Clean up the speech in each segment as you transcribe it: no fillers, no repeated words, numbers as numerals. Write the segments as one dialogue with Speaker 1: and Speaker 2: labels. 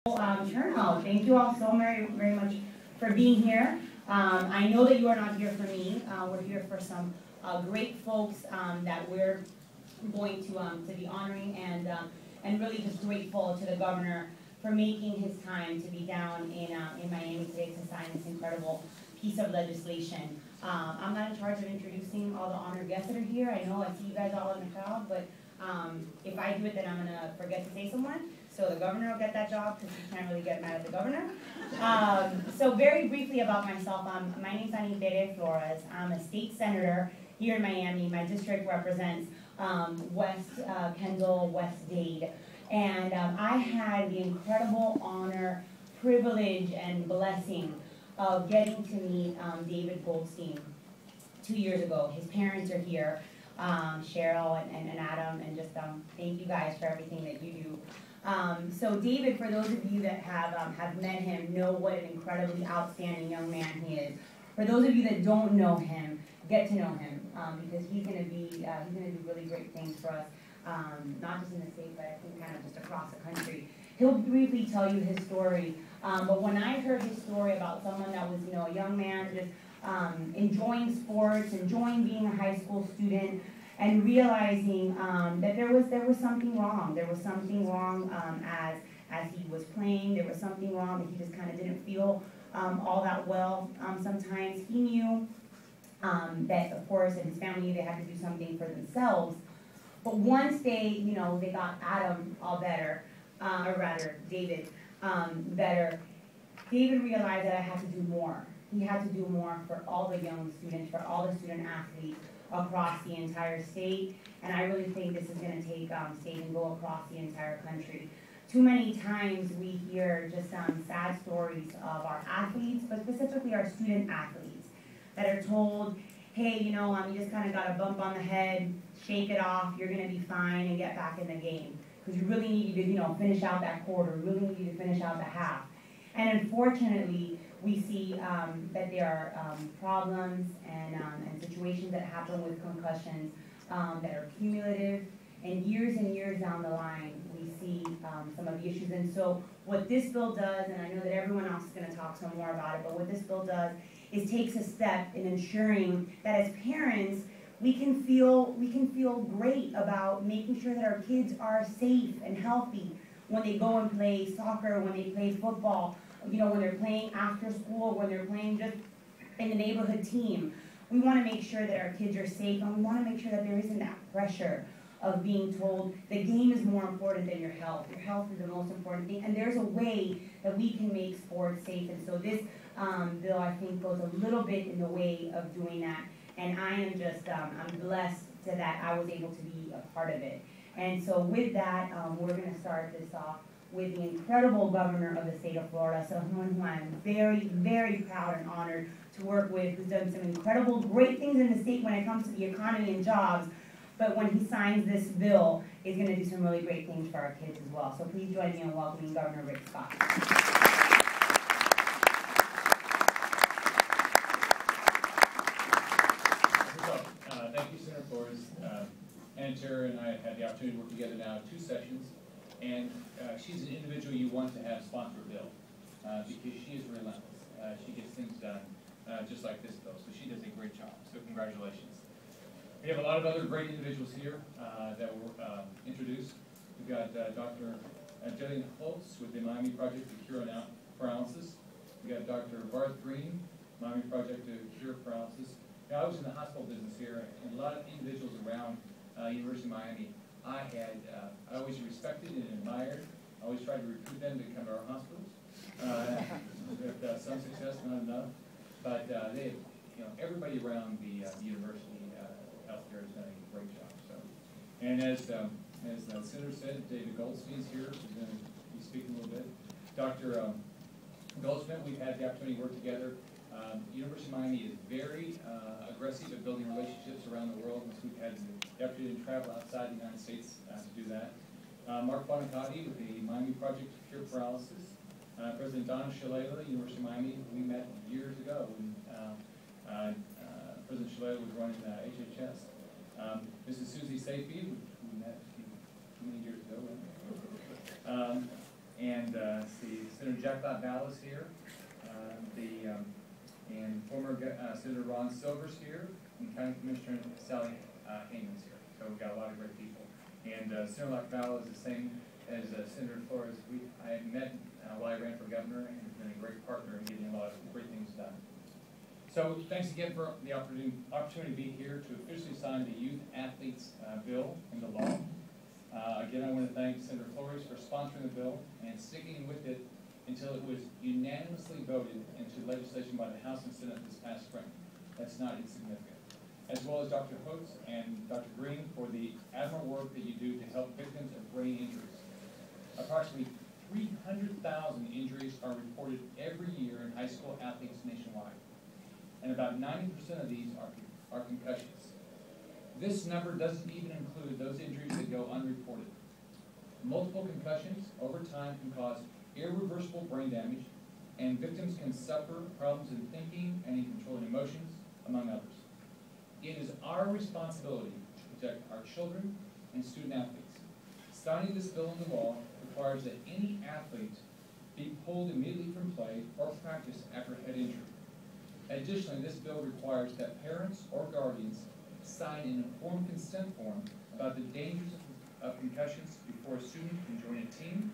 Speaker 1: Turnout. Thank you all so very much for being here. I know that you are not here for me. We're here for some great folks that we're going to be honoring, and really just grateful to the governor for making his time to be down in Miami today to sign this incredible piece of legislation. I'm not in charge of introducing all the honored guests that are here. I know I see you guys all in the crowd, but if I do it, then I'm going to forget to say someone. So the governor will get that job because you can't really get mad at the governor. So very briefly about myself, my name's Anitere Flores. I'm a state senator here in Miami. My district represents West Kendall, West Dade. And I had the incredible honor, privilege, and blessing of getting to meet David Goldstein 2 years ago. His parents are here, Cheryl and Adam, and just thank you guys for everything that you do. So David, for those of you that have met him, know what an incredibly outstanding young man he is. For those of you that don't know him, get to know him because he's going to do really great things for us, not just in the state, but I think kind of just across the country. He'll briefly tell you his story, but when I heard his story about someone that was, a young man just enjoying sports, enjoying being a high school student, and realizing that there was something wrong. There was something wrong as he was playing. There was something wrong that he just kind of didn't feel all that well. Sometimes he knew that, of course, and his family knew they had to do something for themselves. But once they got Adam all better, or rather David better, David realized that I had to do more. He had to do more for all the young students, for all the student athletes across the entire state, and I really think this is going to take state and go across the entire country. Too many times we hear just sad stories of our athletes, but specifically our student athletes, that are told, hey, you just kind of got a bump on the head, shake it off, you're going to be fine, and get back in the game. Because we really need you to, finish out that quarter, we really need you to finish out the half. And unfortunately, we see that there are problems and situations that happen with concussions that are cumulative, and years down the line, we see some of the issues. And so what this bill does, and I know that everyone else is going to talk some more about it, but what this bill does is takes a step in ensuring that as parents, we can feel great about making sure that our kids are safe and healthy when they go and play soccer, when they play football, when they're playing after school, when they're playing just in the neighborhood team. We want to make sure that our kids are safe, and we want to make sure that there isn't that pressure of being told the game is more important than your health. Your health is the most important thing, and there's a way that we can make sports safe. And so this bill, I think, goes a little bit in the way of doing that. And I am just, I'm blessed to that I was able to be a part of it. And so with that, we're going to start this off with the incredible governor of the state of Florida, someone who I'm very proud and honored to work with, who's done some incredible, great things in the state when it comes to the economy and jobs, but when he signs this bill, is going to do some really great things for our kids as well. So please join me in welcoming Governor Rick Scott.
Speaker 2: Thank you, Senator Flores. Anitere and I had the opportunity to work together now 2 sessions, and she's an individual you want to have sponsor a bill because she is relentless. She gets things done just like this bill, so she does a great job. So congratulations. We have a lot of other great individuals here that were introduced. We've got Dr. Jillian Holtz with the Miami Project to Cure Paralysis. We got Dr. Barth Green, Miami Project to Cure Paralysis. Now, I was in the hospital business here, and a lot of individuals around University of Miami, I always respected and admired. I always tried to recruit them to come to our hospitals. With some success, not enough. But they, everybody around the university healthcare has done a great job. So, and as the senator said, David Goldstein's here. He's going to be speaking a little bit. Dr. Goldstein, we've had the opportunity to work together. University of Miami is very aggressive at building relationships around the world. We've had the opportunity to travel outside the United States to do that. Mark Bonicati with the Miami Project to Cure Paralysis. President Donna Shalala, University of Miami. We met years ago when President Shalala was running HHS. Mrs. Susie Safey, we met many years ago. And see, Senator Jack Ball is here. And former Senator Ron Silver's here, and County Commissioner Sally Hayman's here. So we've got a lot of great people. And Senator Ball is the same as Senator Flores. I met while I ran for governor, and has been a great partner in getting a lot of great things done. So thanks again for the opportunity to be here to officially sign the Youth Athletes Bill into law. Again, I want to thank Senator Flores for sponsoring the bill and sticking with it until it was unanimously voted into legislation by the House and Senate this past spring. That's not insignificant. As well as Dr. Holtz and Dr. Green for the admirable work that you do to help victims of brain injuries. Approximately 300,000 injuries are reported every year in high school athletes nationwide, and about 90% of these are concussions. This number doesn't even include those injuries that go unreported. Multiple concussions over time can cause irreversible brain damage, and victims can suffer problems in thinking and in controlling emotions, among others. It is our responsibility to protect our children and student athletes. Signing this bill into law requires that any athlete be pulled immediately from play or practice after head injury. Additionally, this bill requires that parents or guardians sign an informed consent form about the dangers of concussions before a student can join a team,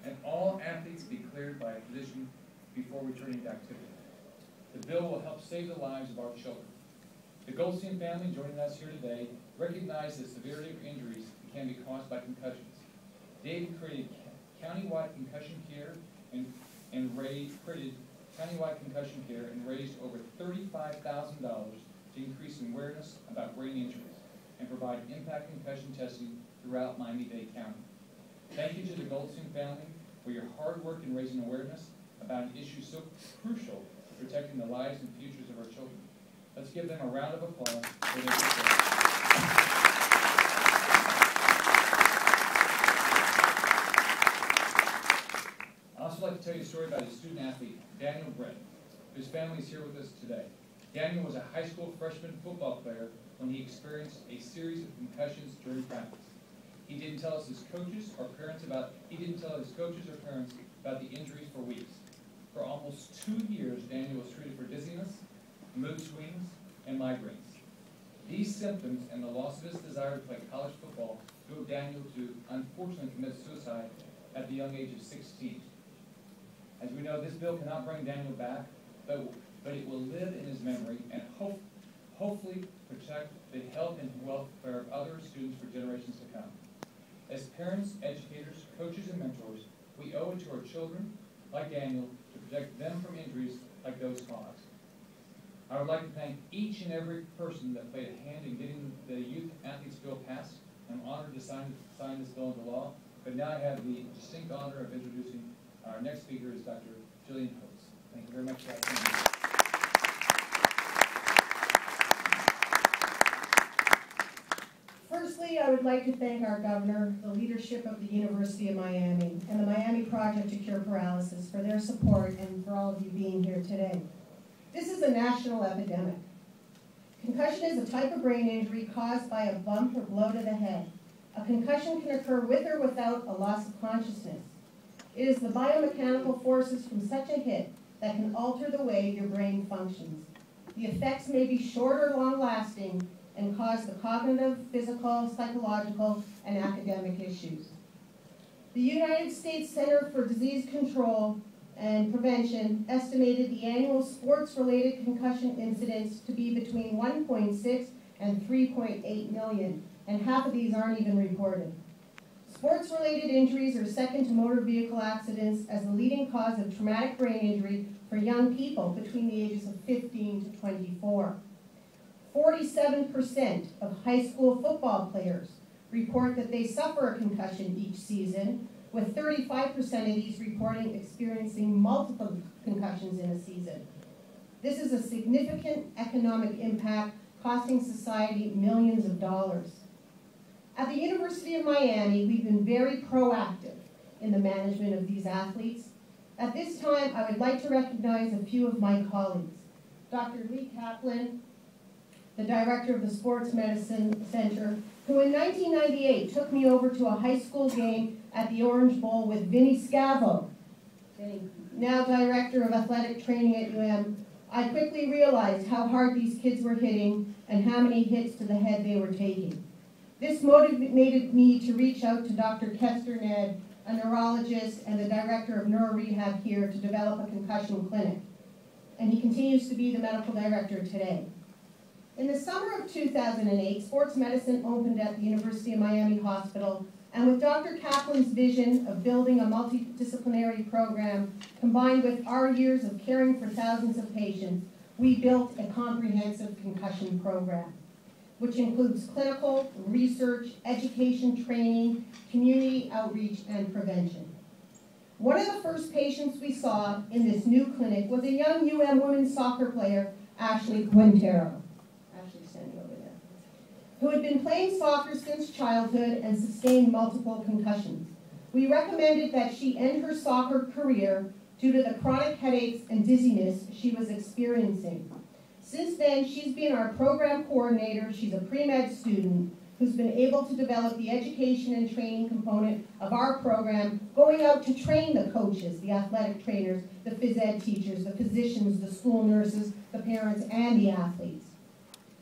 Speaker 2: and all athletes be cleared by a physician before returning to activity. The bill will help save the lives of our children. The Goldstein family joining us here today recognize the severity of injuries that can be caused by concussions. David created countywide concussion care and raised over $35,000 to increase awareness about brain injuries and provide impact concussion testing throughout Miami-Dade County. Thank you to the Goldstein family for your hard work in raising awareness about an issue so crucial to protecting the lives and futures of our children. Let's give them a round of applause for their support. I'd also like to tell you a story about a student athlete, Daniel Brett, whose family is here with us today. Daniel was a high school freshman football player when he experienced a series of concussions during practice. He didn't tell his coaches or parents about the injuries for weeks. For almost 2 years, Daniel was treated for dizziness, mood swings, and migraines. These symptoms and the loss of his desire to play college football drove Daniel to unfortunately commit suicide at the young age of 16. As we know, this bill cannot bring Daniel back, but it will live in his memory and hopefully protect the health and welfare of other students for generations to come. As parents, educators, coaches, and mentors, we owe it to our children, like Daniel, to protect them from injuries like those caused. I would like to thank each and every person that played a hand in getting the Youth Athletes Bill passed. I'm honored to sign this bill into law, but now I have the distinct honor of introducing our next speaker is Dr. Jillian Holtz. Thank you very much for that.
Speaker 3: Firstly, I would like to thank our governor, the leadership of the University of Miami, and the Miami Project to Cure Paralysis for their support and for all of you being here today. This is a national epidemic. Concussion is a type of brain injury caused by a bump or blow to the head. A concussion can occur with or without a loss of consciousness. It is the biomechanical forces from such a hit that can alter the way your brain functions. The effects may be short or long-lasting and cause the cognitive, physical, psychological, and academic issues. The United States Center for Disease Control and Prevention estimated the annual sports-related concussion incidents to be between 1.6 and 3.8 million, and half of these aren't even reported. Sports-related injuries are second to motor vehicle accidents as the leading cause of traumatic brain injury for young people between the ages of 15 to 24. 47% of high school football players report that they suffer a concussion each season, with 35% of these reporting experiencing multiple concussions in a season. This is a significant economic impact, costing society millions of dollars. At the University of Miami, we've been very proactive in the management of these athletes. At this time, I would like to recognize a few of my colleagues. Dr. Lee Kaplan, the director of the Sports Medicine Center who in 1998 took me over to a high school game at the Orange Bowl with Vinny Scavo, now director of athletic training at UM. I quickly realized how hard these kids were hitting and how many hits to the head they were taking. This motivated me to reach out to Dr. Kester Ned, a neurologist and the director of neurorehab here, to develop a concussion clinic. And he continues to be the medical director today. In the summer of 2008, sports medicine opened at the University of Miami Hospital, and with Dr. Kaplan's vision of building a multidisciplinary program, combined with our years of caring for thousands of patients, we built a comprehensive concussion program, which includes clinical, research, education, training, community outreach, and prevention. One of the first patients we saw in this new clinic was a young UM women's soccer player, Ashley Quintero, standing over there, who had been playing soccer since childhood and sustained multiple concussions. We recommended that she end her soccer career due to the chronic headaches and dizziness she was experiencing. Since then, she's been our program coordinator. She's a pre-med student who's been able to develop the education and training component of our program, going out to train the coaches, the athletic trainers, the phys ed teachers, the physicians, the school nurses, the parents, and the athletes.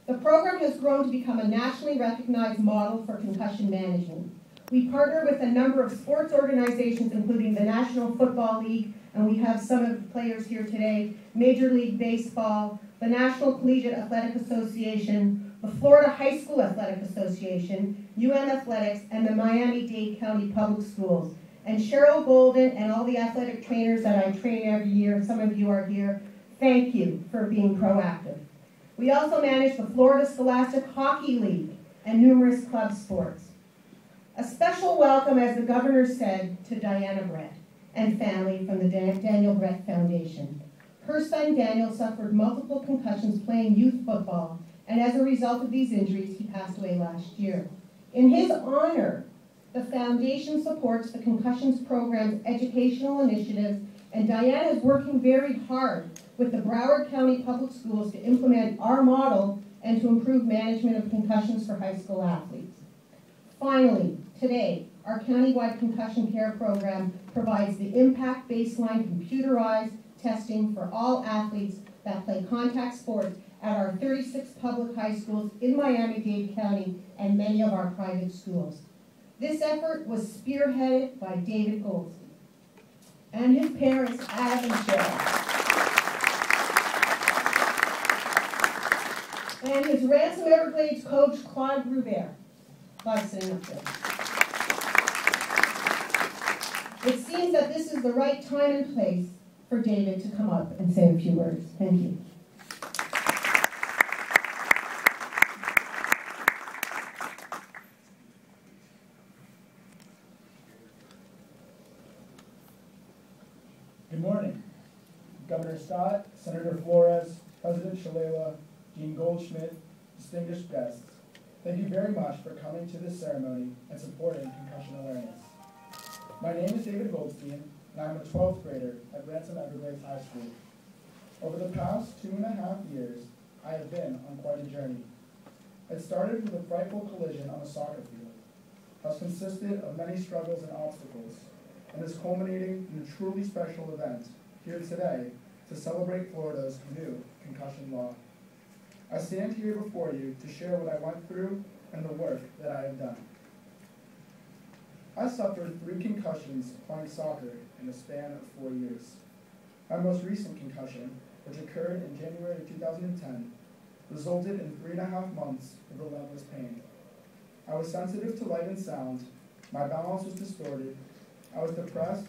Speaker 3: The program has grown to become a nationally recognized model for concussion management. We partner with a number of sports organizations, including the National Football League, and we have some of the players here today, Major League Baseball, the National Collegiate Athletic Association, the Florida High School Athletic Association, UM Athletics, and the Miami-Dade County Public Schools. And Cheryl Golden and all the athletic trainers that I train every year, some of you are here, thank you for being proactive. We also manage the Florida Scholastic Hockey League and numerous club sports. A special welcome, as the governor said, to Diana Brett and family from the Daniel Brett Foundation. Her son Daniel suffered multiple concussions playing youth football, and as a result of these injuries, he passed away last year. In his honor, the foundation supports the concussions program's educational initiatives, and Diana is working very hard with the Broward County Public Schools to implement our model and to improve management of concussions for high school athletes. Finally, today, our countywide concussion care program provides the impact baseline computerized testing for all athletes that play contact sports at our 36 public high schools in Miami-Dade County and many of our private schools. This effort was spearheaded by David Goldstein and his parents, Adam and Cheryl, and his Ransom Everglades coach, Claude Grubert. Claude's sitting up there. It seems that this is the right time and place for David to come up and say a few words. Thank you.
Speaker 4: Good morning. Governor Scott, Senator Flores, President Shalala, Dean Goldschmidt, distinguished guests, thank you very much for coming to this ceremony and supporting concussion awareness. My name is David Goldstein, and I'm a 12th grader at Ransom Everglades High School. Over the past 2.5 years, I have been on quite a journey. It started with a frightful collision on a soccer field, has consisted of many struggles and obstacles, and is culminating in a truly special event here today to celebrate Florida's new concussion law. I stand here before you to share what I went through and the work that I have done. I suffered 3 concussions playing soccer in a span of 4 years. My most recent concussion, which occurred in January 2010, resulted in 3.5 months of relentless pain. I was sensitive to light and sound, my balance was distorted, I was depressed,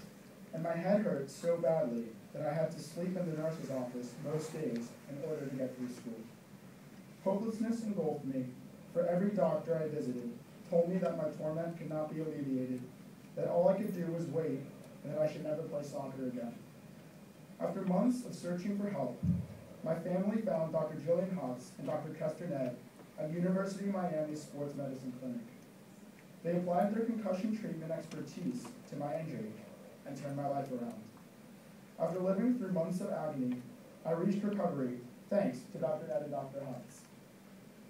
Speaker 4: and my head hurt so badly that I had to sleep in the nurse's office most days in order to get through school. Hopelessness engulfed me, for every doctor I visited told me that my torment could not be alleviated, that all I could do was wait, and that I should never play soccer again. After months of searching for help, my family found Dr. Jillian Hotz and Dr. Kester Ned at University of Miami Sports Medicine Clinic. They applied their concussion treatment expertise to my injury and turned my life around. After living through months of agony, I reached recovery thanks to Dr. Ned and Dr. Hotz.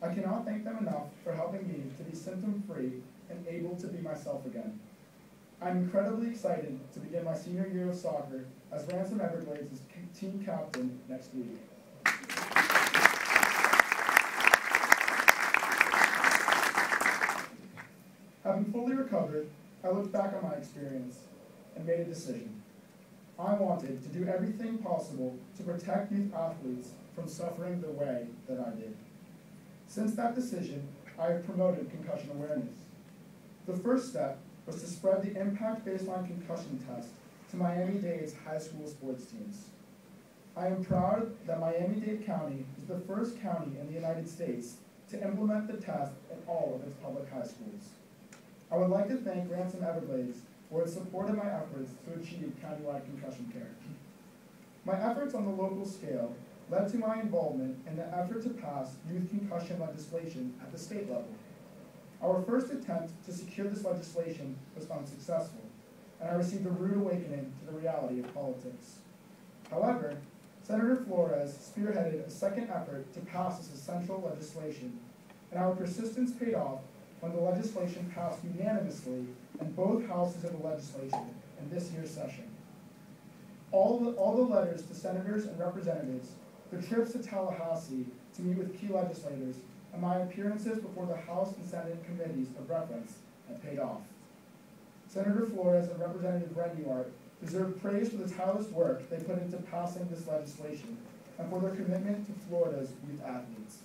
Speaker 4: I cannot thank them enough for helping me to be symptom-free and able to be myself again. I'm incredibly excited to begin my senior year of soccer as Ransom Everglades' team captain next week. Having fully recovered, I looked back on my experience and made a decision. I wanted to do everything possible to protect youth athletes from suffering the way that I did. Since that decision, I have promoted concussion awareness. The first step was to spread the impact baseline concussion test to Miami-Dade's high school sports teams. I am proud that Miami-Dade County is the first county in the United States to implement the test in all of its public high schools. I would like to thank Ransom Everglades for its support of my efforts to achieve countywide concussion care. My efforts on the local scale led to my involvement in the effort to pass youth concussion legislation at the state level. Our first attempt to secure this legislation was unsuccessful, and I received a rude awakening to the reality of politics. However, Senator Flores spearheaded a second effort to pass this essential legislation, and our persistence paid off when the legislation passed unanimously in both houses of the legislature in this year's session. All the letters to senators and representatives, the trips to Tallahassee to meet with key legislators, and my appearances before the House and Senate committees of reference have paid off. Senator Flores and Representative Renuart deserve praise for the tireless work they put into passing this legislation and for their commitment to Florida's youth athletes.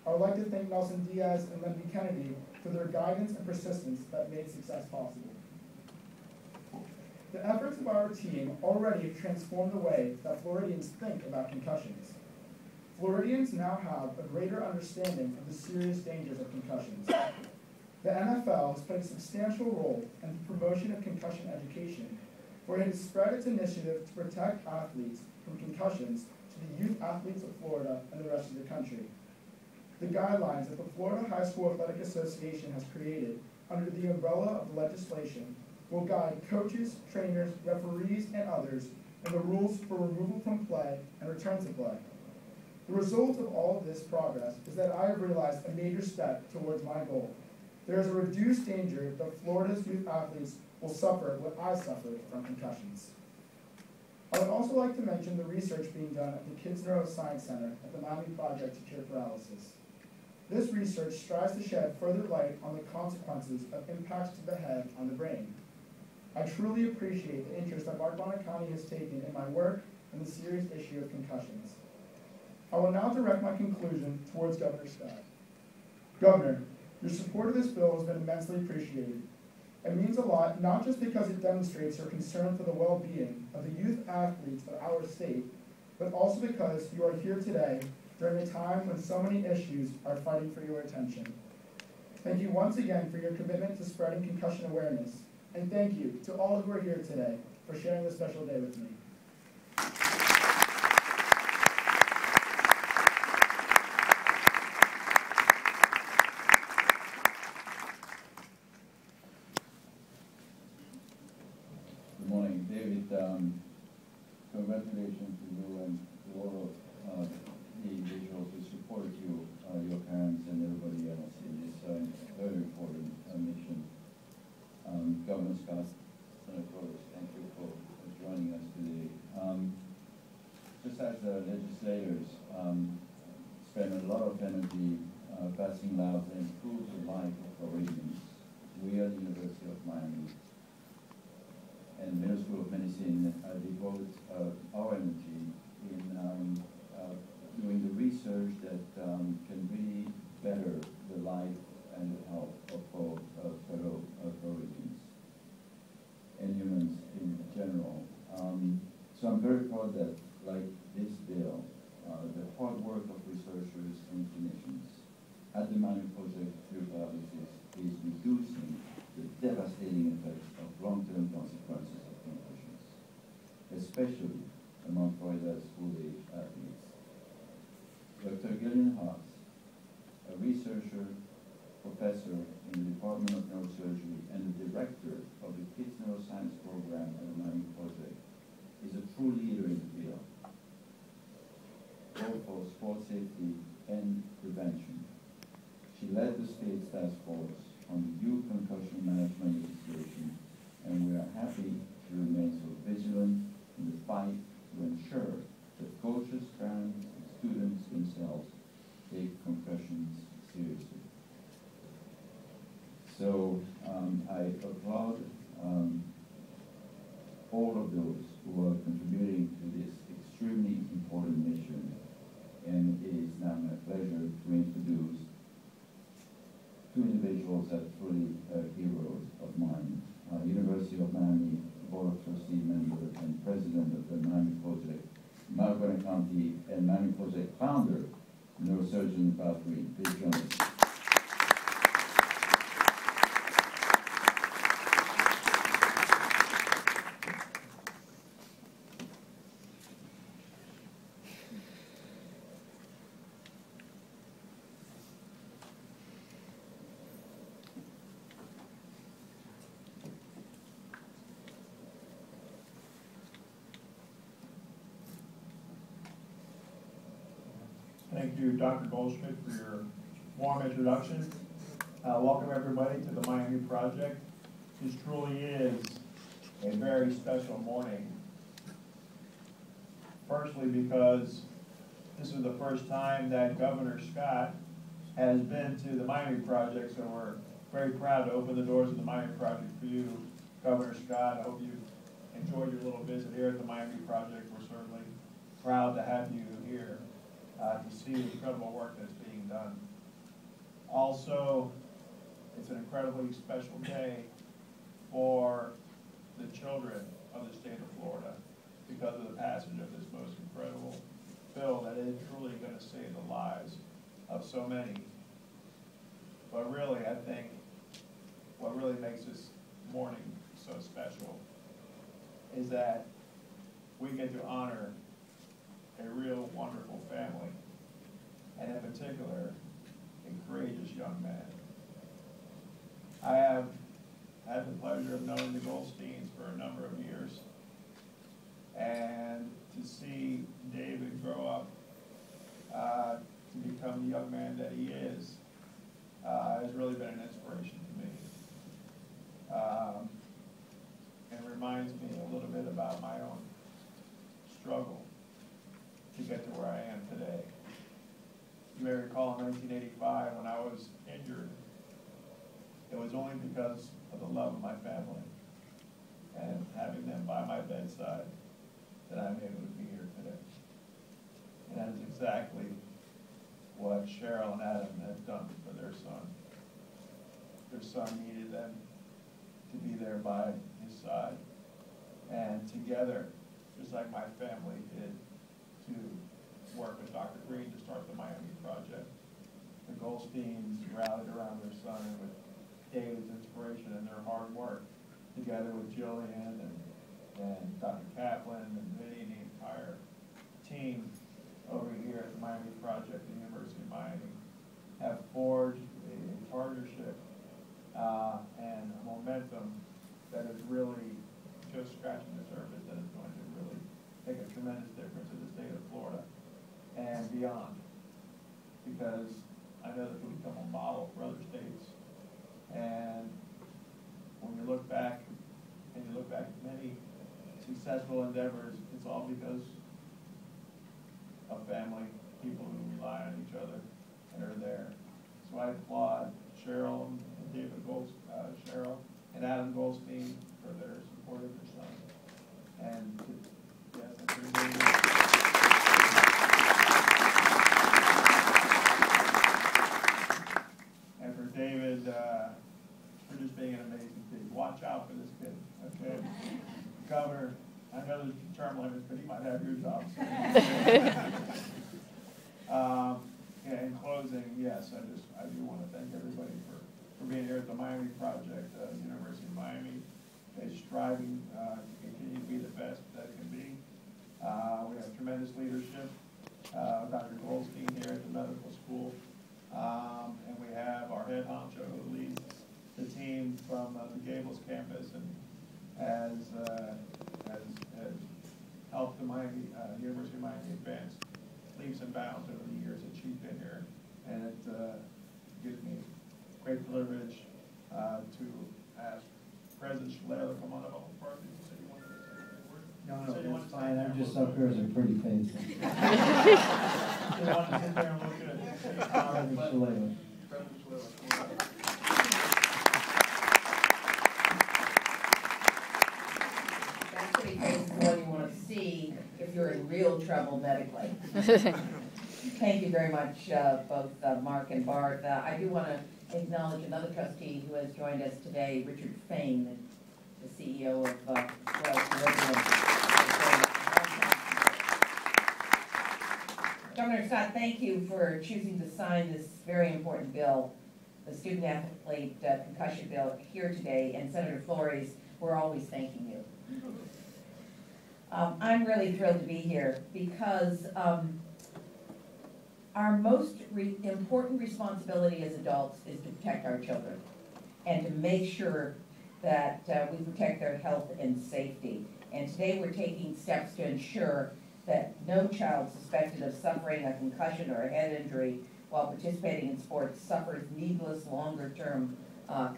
Speaker 4: I would like to thank Nelson Diaz and Lindy Kennedy for their guidance and persistence that made success possible. The efforts of our team already have transformed the way that Floridians think about concussions. Floridians now have a greater understanding of the serious dangers of concussions. The NFL has played a substantial role in the promotion of concussion education, where it has spread its initiative to protect athletes from concussions to the youth athletes of Florida and the rest of the country. The guidelines that the Florida High School Athletic Association has created under the umbrella of the legislation will guide coaches, trainers, referees, and others in the rules for removal from play and return to play. The result of all of this progress is that I have realized a major step towards my goal. There is a reduced danger that Florida's youth athletes will suffer what I suffered from concussions. I would also like to mention the research being done at the Kids Neuroscience Center at the Miami Project to Cure Paralysis. This research strives to shed further light on the consequences of impacts to the head on the brain. I truly appreciate the interest that Mark Bonner County has taken in my work and the serious issue of concussions. I will now direct my conclusion towards Governor Scott. Governor, your support of this bill has been immensely appreciated. It means a lot, not just because it demonstrates your concern for the well-being of the youth athletes of our state, but also because you are here today during a time when so many issues are fighting for your attention. Thank you once again for your commitment to spreading concussion awareness, and thank you to all who are here today for sharing this special day with me.
Speaker 5: Good morning, David. Congratulations to you and to all of the individuals who supported you, your parents and everybody else in this very important mission. Governor Scott, Senator Flores, thank you for joining us today. Just as legislators spend a lot of energy passing laws that improve the life of Floridians, we at the University of Miami and Middle School of Medicine devote our energy in doing the research that can really better the life and the health of all fellow Floridians and humans in general. So I'm very proud that, like this bill, the hard work of researchers and clinicians at the Miami Project Cure Paralysis is reducing the devastating effects of long-term consequences of concussions, especially among Florida's school-age athletes. Dr. Gillian Haas, a researcher, professor in the Department of Neurosurgery and the director of the Kids Neuroscience Program at the Miami Project, is a true leader in the field, both for sports safety and prevention. She led the state's task force on the youth concussion management legislation, and we are happy she remains so vigilant in the fight to ensure that coaches, parents, and students themselves take concussions seriously. So I applaud all of those who are contributing to this extremely important mission, and it is now my pleasure to introduce two individuals that are truly heroes of mine. University of Miami Board of Trustee member and president of the Miami Project, Maricopa County, and Miami Project founder, neurosurgeon Bob Green. Please join us.
Speaker 6: Thank you, Dr. Goldstein, for your warm introduction. Welcome everybody to the Miami Project. This truly is a very special morning. Firstly, because this is the first time that Governor Scott has been to the Miami Project, so we're very proud to open the doors of the Miami Project for you, Governor Scott. I hope you enjoyed your little visit here at the Miami Project. We're certainly proud to have you here. To see the incredible work that's being done. Also, it's an incredibly special day for the children of the state of Florida because of the passage of this most incredible bill that is truly going to save the lives of so many. But really, I think what really makes this morning so special is that we get to honor a real wonderful family, and in particular, a courageous young man. I have had the pleasure of knowing the Goldsteins for a number of years, and to see David grow up to become the young man that he is has really been an inspiration to me. And reminds me a little bit about my own struggle to get to where I am today. You may recall in 1985 when I was injured, it was only because of the love of my family and having them by my bedside that I'm able to be here today. And that is exactly what Cheryl and Adam have done for their son. Their son needed them to be there by his side. And together, just like my family did, to work with Dr. Green to start the Miami Project. The Goldsteins rallied around their son and with David's inspiration and their hard work, together with Jillian and Dr. Kaplan and Vinny and the entire team over here at the Miami Project at the University of Miami, have forged a partnership and a momentum that is really just scratching the surface, that is going to really make a tremendous difference in the state of Florida and beyond, because I know that we become a model for other states. And when you look back, and you look back at many successful endeavors, it's all because of family, people who rely on each other and are there. So I applaud Cheryl and Cheryl and Adam Goldstein for their support of their son. And yes, I'm pretty good. And for David, for just being an amazing kid. Watch out for this kid, okay? Governor, I know there's term limits, but he might have your job soon. Yeah, in closing, yes, I do want to thank everybody for being here at the Miami Project. University of Miami is striving to continue to be the best that it can be. We have tremendous leadership. Dr. Goldstein here at the medical school. And we have our head honcho who leads the team from the Gables campus and has helped the Miami University of Miami advance leaps and bounds over the years that she's been here. And it gives me great privilege to ask President Schlatter to come on up on the party. You said you wanted to say a word?
Speaker 5: No, that's fine, I'm just up here as a pretty face.
Speaker 6: You want to sit there and look at it?
Speaker 5: President Schlatter.
Speaker 6: President Schlatter.
Speaker 7: That pretty face is the one you want to see if you're in real trouble medically. Thank you very much, both Mark and Bart. I do want to acknowledge another trustee who has joined us today, Richard Fain, the CEO of Flores. Governor Scott, thank you for choosing to sign this very important bill, the Student Athlete Concussion Bill, here today. And Senator Flores, we're always thanking you. I'm really thrilled to be here because our most important responsibility as adults is to protect our children and to make sure that we protect their health and safety. And today we're taking steps to ensure that no child suspected of suffering a concussion or a head injury while participating in sports suffers needless longer-term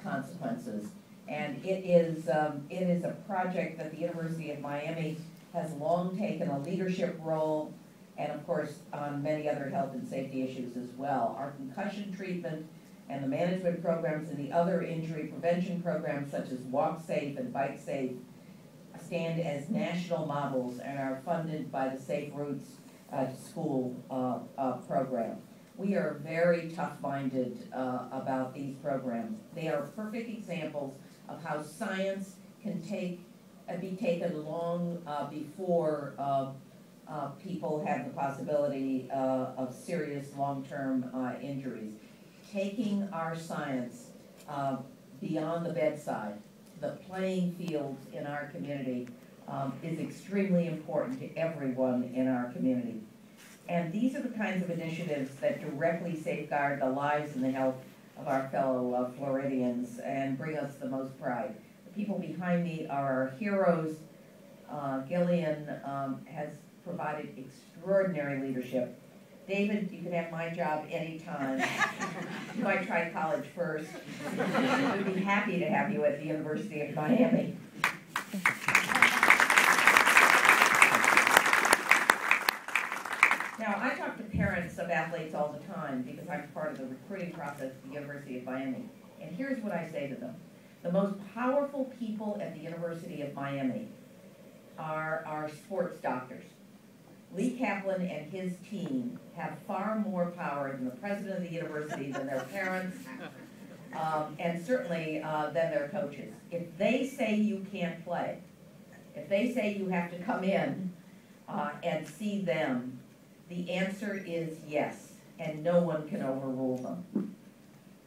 Speaker 7: consequences. And it is a project that the University of Miami has long taken a leadership role, and of course on many other health and safety issues as well. Our concussion treatment and the management programs and the other injury prevention programs such as Walk Safe and Bike Safe stand as national models and are funded by the Safe Routes to School program. We are very tough-minded about these programs. They are perfect examples of how science can be taken long before people have the possibility of serious long-term injuries. Taking our science beyond the bedside, the playing fields in our community is extremely important to everyone in our community. And these are the kinds of initiatives that directly safeguard the lives and the health of our fellow Floridians and bring us the most pride. The people behind me are our heroes. Gillian has provided extraordinary leadership. David, you can have my job anytime. You might try college first. We'd be happy to have you at the University of Miami. Now, I talk to parents of athletes all the time because I'm part of the recruiting process at the University of Miami. And here's what I say to them. The most powerful people at the University of Miami are our sports doctors. Lee Kaplan and his team have far more power than the president of the university, than their parents, and certainly than their coaches. If they say you can't play, if they say you have to come in and see them, the answer is yes, and no one can overrule them.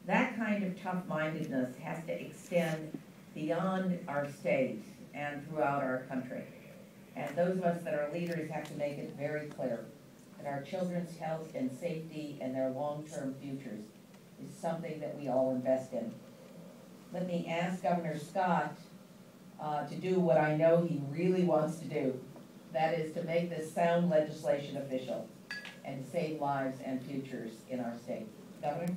Speaker 7: That kind of tough-mindedness has to extend beyond our state and throughout our country. And those of us that are leaders have to make it very clear that our children's health and safety and their long-term futures is something that we all invest in. Let me ask Governor Scott to do what I know he really wants to do. That is to make this sound legislation official and to save lives and futures in our state. Governor?